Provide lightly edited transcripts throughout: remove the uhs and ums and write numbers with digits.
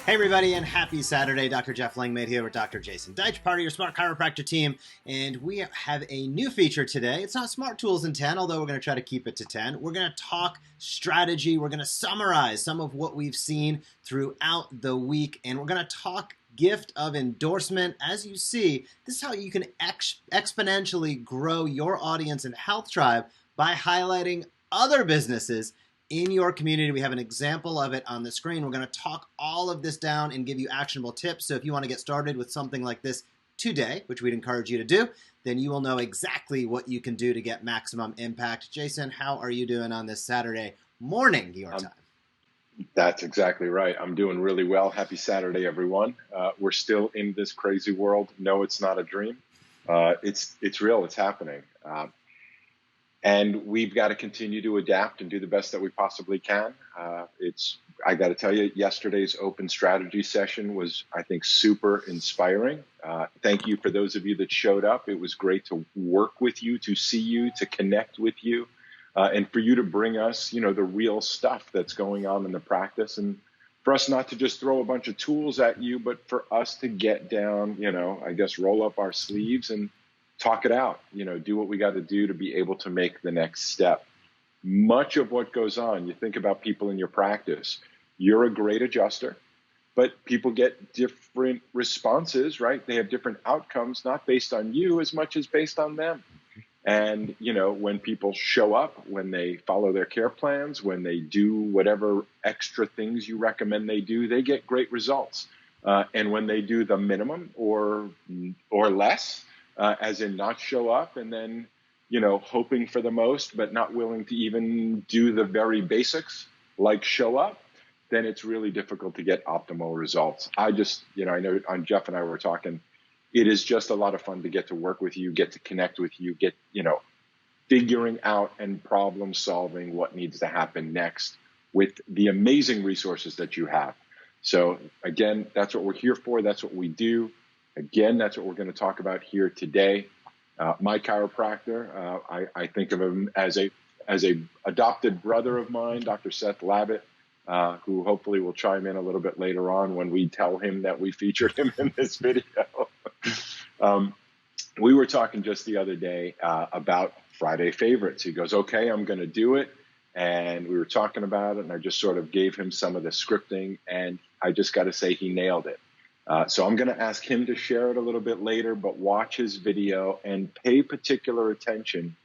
Hey everybody, and happy Saturday. Dr. Jeff Langmaid here with Dr. Jason Deitch, part of your Smart Chiropractor team. And we have a new feature today. It's not Smart Tools in 10, although we're going to try to keep it to 10. We're going to talk strategy. We're going to summarize some of what we've seen throughout the week. And we're going to talk gift of endorsement. As you see, this is how you can exponentially grow your audience and health tribe by highlighting other businesses in your community. We have an example of it on the screen. We're going to talk all of this down and give you actionable tips. So if you want to get started with something like this today, which we'd encourage you to do, then you will know exactly what you can do to get maximum impact. Jason, how are you doing on this Saturday morning, your time? That's exactly right. I'm doing really well. Happy Saturday, everyone. We're still in this crazy world. No, it's not a dream. It's real. It's happening. And we've got to continue to adapt and do the best that we possibly can. I got to tell you, yesterday's open strategy session was, I think, super inspiring. Thank you for those of you that showed up. It was great to work with you, to see you, to connect with you, and for you to bring us, the real stuff that's going on in the practice, and for us not to just throw a bunch of tools at you, but for us to get down, roll up our sleeves and talk it out, do what we got to do to be able to make the next step. Much of what goes on, you think about people in your practice, you're a great adjuster, but people get different responses, right? They have different outcomes, not based on you as much as based on them. And, when people show up, when they follow their care plans, when they do whatever extra things you recommend they do, they get great results. And when they do the minimum or less, as in not show up and then, hoping for the most, but not willing to even do the very basics like show up, then it's really difficult to get optimal results. I know Jeff and I were talking, it is just a lot of fun to get to work with you, get to connect with you, get, figuring out and problem solving what needs to happen next with the amazing resources that you have. So again, that's what we're here for. That's what we do. Again, that's what we're going to talk about here today. My chiropractor, I think of him as a adopted brother of mine, Dr. Seth Labott, who hopefully will chime in a little bit later on when we tell him that we featured him in this video. We were talking just the other day about Friday favorites. He goes, okay, I'm going to do it. And we were talking about it, and I just sort of gave him some of the scripting, and I just got to say he nailed it. So I'm going to ask him to share it a little bit later, but watch his video and pay particular attention.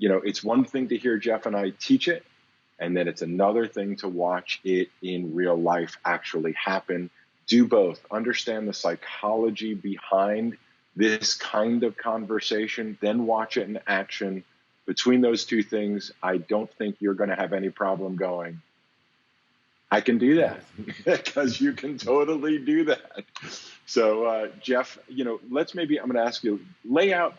It's one thing to hear Jeff and I teach it, and then it's another thing to watch it in real life actually happen. Do both. Understand the psychology behind this kind of conversation, then watch it in action. Between those two things, I don't think you're going to have any problem going, I can do that, because you can totally do that. So, Jeff, I'm going to ask you, lay out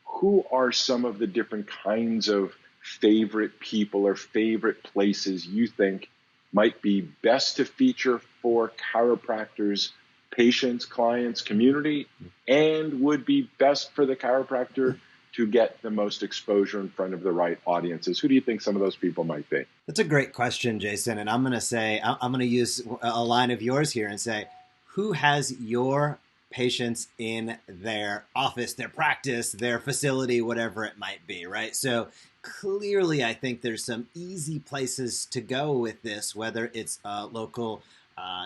who are some of the different kinds of favorite people or favorite places you think might be best to feature for chiropractors, patients, clients, community, and would be best for the chiropractor to get the most exposure in front of the right audiences. Who do you think some of those people might be? That's a great question, Jason. And I'm going to use a line of yours here and say, who has your patients in their office, their practice, their facility, whatever it might be, right? So clearly, I think there's some easy places to go with this, whether it's a local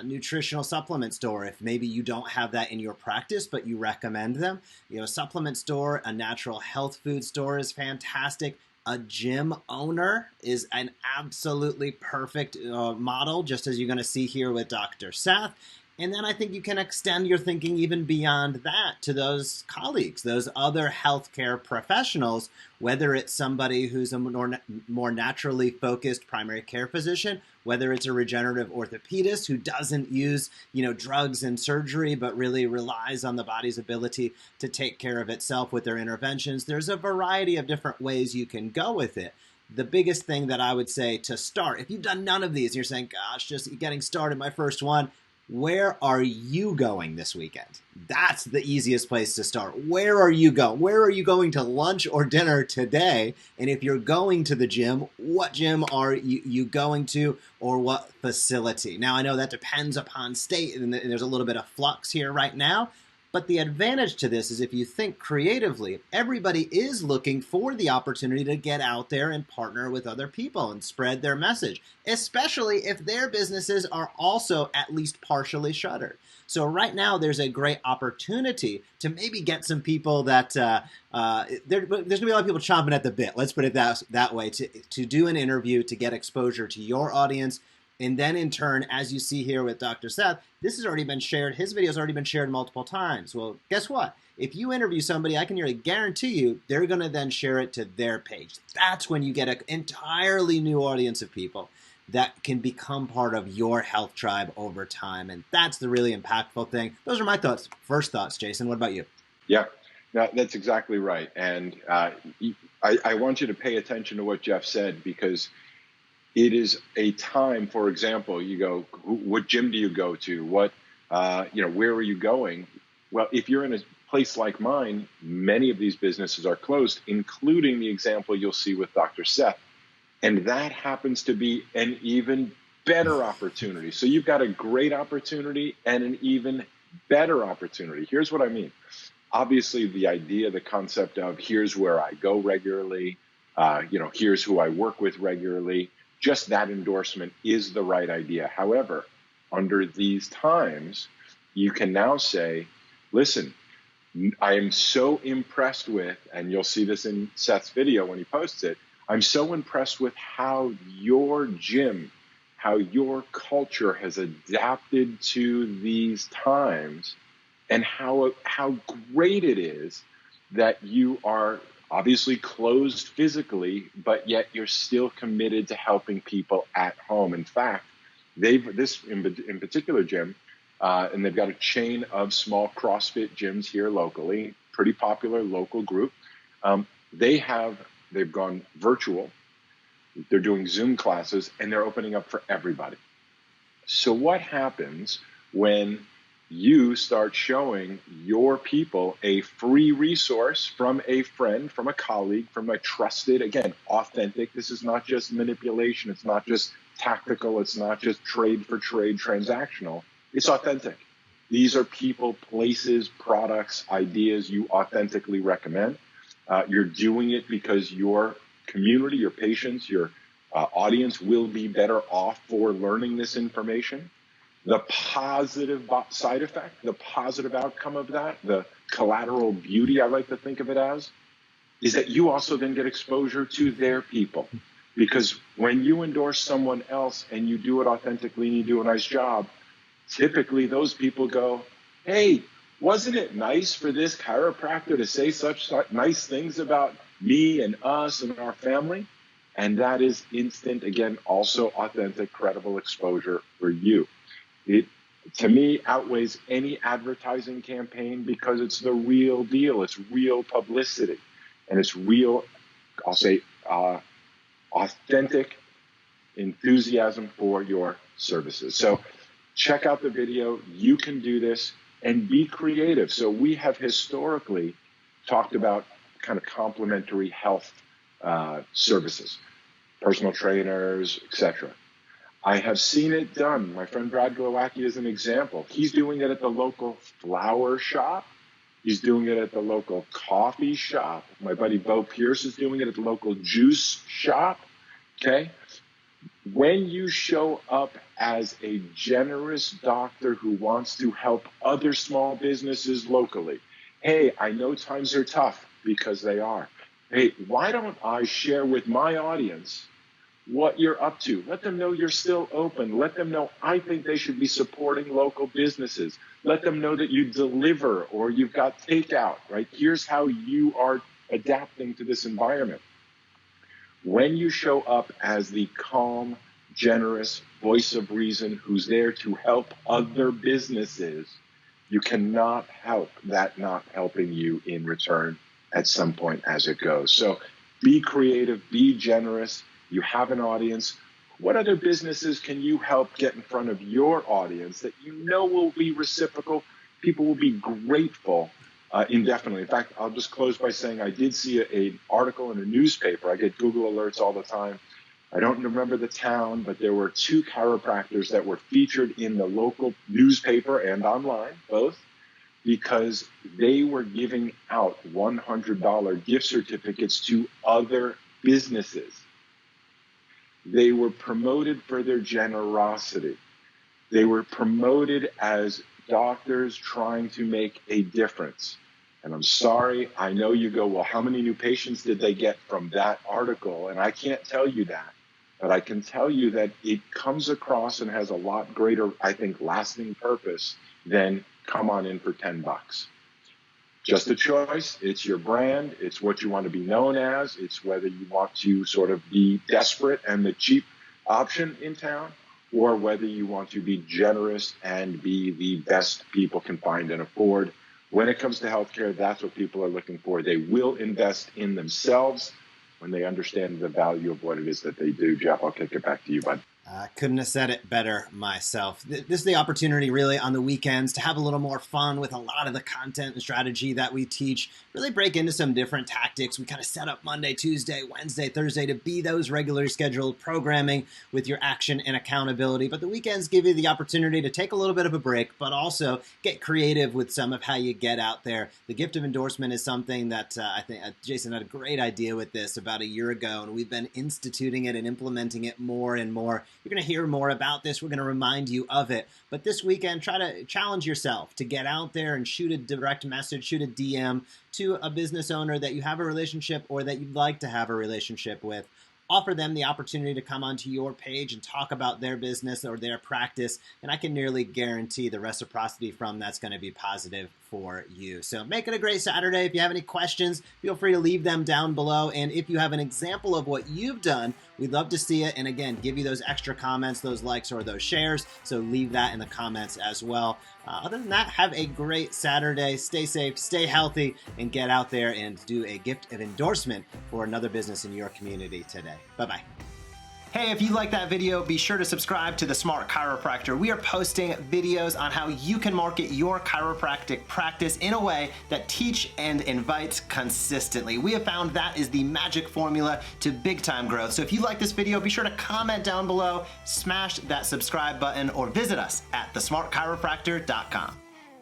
nutritional supplement store, if maybe you don't have that in your practice, but you recommend them. A supplement store, a natural health food store is fantastic. A gym owner is an absolutely perfect model, just as you're going to see here with Dr. Seth. And then I think you can extend your thinking even beyond that to those colleagues, those other healthcare professionals, whether it's somebody who's a more naturally focused primary care physician, whether it's a regenerative orthopedist who doesn't use, drugs and surgery, but really relies on the body's ability to take care of itself with their interventions. There's a variety of different ways you can go with it. The biggest thing that I would say to start, if you've done none of these, and you're saying, gosh, just getting started, my first one, Where are you going this weekend? That's the easiest place to start. Where are you going? Where are you going to lunch or dinner today? And if you're going to the gym, what gym are you going to, or what facility? Now, I know that depends upon state, and there's a little bit of flux here right now. But the advantage to this is if you think creatively, everybody is looking for the opportunity to get out there and partner with other people and spread their message, especially if their businesses are also at least partially shuttered. So right now, there's a great opportunity to maybe get some people that there's going to be a lot of people chomping at the bit. Let's put it that way, to do an interview, to get exposure to your audience. And then in turn, as you see here with Dr. Seth, this has already been shared. His video has already been shared multiple times. Well, guess what? If you interview somebody, I can nearly guarantee you they're going to then share it to their page. That's when you get an entirely new audience of people that can become part of your health tribe over time. And that's the really impactful thing. Those are my thoughts. First thoughts, Jason. What about you? Yeah, no, that's exactly right. And I want you to pay attention to what Jeff said, because it is a time, for example, you go, what gym do you go to? What, where are you going? Well, if you're in a place like mine, many of these businesses are closed, including the example you'll see with Dr. Seth. And that happens to be an even better opportunity. So you've got a great opportunity and an even better opportunity. Here's what I mean. Obviously, the idea, the concept of here's where I go regularly, here's who I work with regularly, just that endorsement is the right idea. However, under these times, you can now say, listen, I am so impressed with, and you'll see this in Seth's video when he posts it, I'm so impressed with how your gym, how your culture has adapted to these times, and how great it is that you are obviously closed physically, but yet you're still committed to helping people at home. In fact, this in particular gym, and they've got a chain of small CrossFit gyms here locally, pretty popular local group. They've gone virtual. They're doing Zoom classes, and they're opening up for everybody. So what happens when you start showing your people a free resource from a friend, from a colleague, from a trusted, again, authentic? This is not just manipulation. It's not just tactical. It's not just trade for trade, transactional. It's authentic. These are people, places, products, ideas you authentically recommend. You're doing it because your community, your patients, your audience will be better off for learning this information. The positive side effect, the positive outcome of that, the collateral beauty, I like to think of it as, is that you also then get exposure to their people. Because when you endorse someone else and you do it authentically and you do a nice job, typically those people go, hey, wasn't it nice for this chiropractor to say such nice things about me and us and our family? And that is instant, again, also authentic, credible exposure for you. It, to me, outweighs any advertising campaign because it's the real deal. It's real publicity. And it's real, I'll say, authentic enthusiasm for your services. So check out the video. You can do this and be creative. So we have historically talked about kind of complementary health services, personal trainers, etc. I have seen it done. My friend Brad Glowacki is an example. He's doing it at the local flower shop. He's doing it at the local coffee shop. My buddy Bo Pierce is doing it at the local juice shop. Okay? When you show up as a generous doctor who wants to help other small businesses locally, hey, I know times are tough, because they are. Hey, why don't I share with my audience what you're up to? Let them know you're still open. Let them know I think they should be supporting local businesses. Let them know that you deliver or you've got takeout, right? Here's how you are adapting to this environment. When you show up as the calm, generous voice of reason who's there to help other businesses, you cannot help that not helping you in return at some point as it goes. So be creative, be generous. You have an audience. What other businesses can you help get in front of your audience that you know will be reciprocal? People will be grateful indefinitely. In fact, I'll just close by saying I did see an article in a newspaper. I get Google alerts all the time. I don't remember the town, but there were 2 chiropractors that were featured in the local newspaper and online, both, because they were giving out $100 gift certificates to other businesses. They were promoted for their generosity. They were promoted as doctors trying to make a difference. And I'm sorry, I know you go, well, how many new patients did they get from that article? And I can't tell you that, but I can tell you that it comes across and has a lot greater, I think, lasting purpose than come on in for $10. Just a choice. It's your brand. It's what you want to be known as. It's whether you want to sort of be desperate and the cheap option in town, or whether you want to be generous and be the best people can find and afford. When it comes to healthcare, that's what people are looking for. They will invest in themselves when they understand the value of what it is that they do. Jeff, I'll kick it back to you, bud. I couldn't have said it better myself. This is the opportunity really on the weekends to have a little more fun with a lot of the content and strategy that we teach, really break into some different tactics. We kind of set up Monday, Tuesday, Wednesday, Thursday to be those regularly scheduled programming with your action and accountability. But the weekends give you the opportunity to take a little bit of a break, but also get creative with some of how you get out there. The gift of endorsement is something that I think Jason had a great idea with this about a year ago, and we've been instituting it and implementing it more and more. You're going to hear more about this. We're going to remind you of it. But this weekend, try to challenge yourself to get out there and shoot a direct message, shoot a DM to a business owner that you have a relationship or that you'd like to have a relationship with. Offer them the opportunity to come onto your page and talk about their business or their practice, and I can nearly guarantee the reciprocity from that's going to be positive for you. So make it a great Saturday. If you have any questions, feel free to leave them down below, and if you have an example of what you've done, we'd love to see it, and again, give you those extra comments, those likes, or those shares, so leave that in the comments as well. Other than that, have a great Saturday. Stay safe, stay healthy, and get out there and do a gift of endorsement for another business in your community today. Bye-bye. Hey, if you like that video, be sure to subscribe to the Smart Chiropractor. We are posting videos on how you can market your chiropractic practice in a way that teach and invites consistently. We have found that is the magic formula to big time growth. So if you like this video, be sure to comment down below, smash that subscribe button, or visit us at thesmartchiropractor.com.